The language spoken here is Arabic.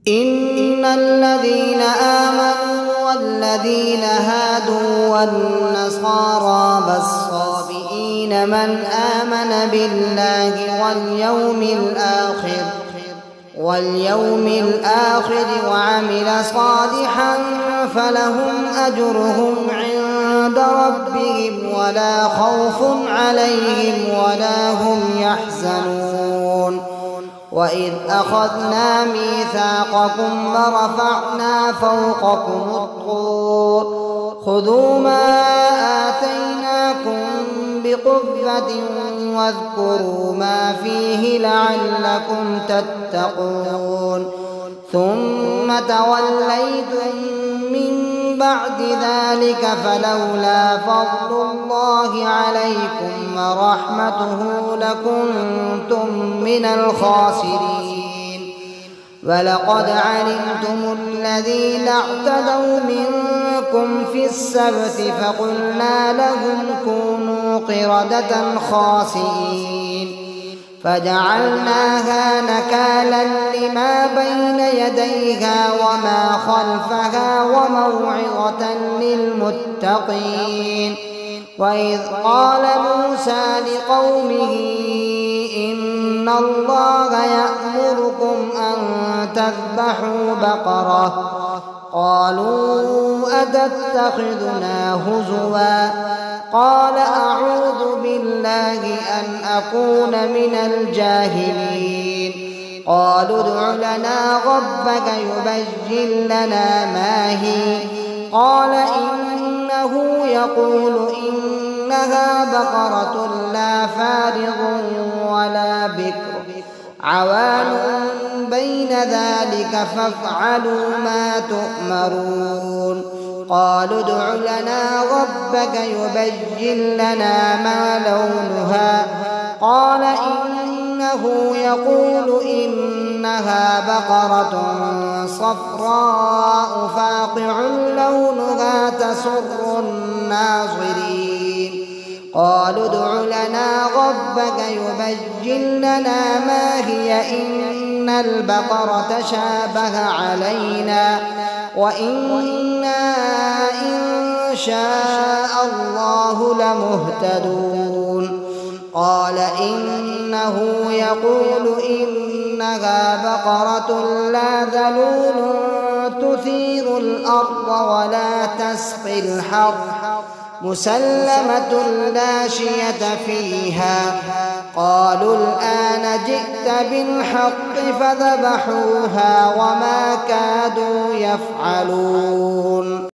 إن الذين آمنوا والذين هادوا والنصارى والصابئين من آمن بالله واليوم الآخر وعمل صالحا فلهم أجرهم عند ربهم ولا خوف عليهم ولا هم يحزنون. وإذ أخذنا ميثاقكم ورفعنا فوقكم الطور خذوا ما آتيناكم بقوة واذكروا ما فيه لعلكم تتقون. ثم توليتم من بعد ذلك فلولا فضل الله عليكم ورحمته لكنتم من الخاسرين. ولقد علمتم الذين اعتدوا منكم في السبت فقلنا لهم كونوا قردة خاسئين فجعلناها نكالا لما بين يديها وما خلفها وموعظة للمتقين. وإذ قال موسى لقومه إن الله يأمركم أن تذبحوا بقرة قالوا أتتخذنا هزوا قال أعوذ بالله أن أكون من الجاهلين. قالوا ادع لنا ربك يبين لنا ما هي قال إنه يقول إنها بقرة لا فارغ ولا بكر عوان بين ذلك فافعلوا ما تؤمرون. قالوا ادع لنا ربك يبين لنا ما لونها قال إنه يقول إنها بقرة صفراء فاقع لونها تسر الناظرين. قالوا ادع لنا ربك يبين لنا ما هي إن البقرة شابه علينا وإنا إن شاء الله لمهتدون. قال إنه يقول إنها بقرة لا ذلول تثير الأرض ولا تسقي الحرث مسلمة لا شية فيها. قالوا الآن جئت بالحق فذبحوها وما كادوا يفعلون.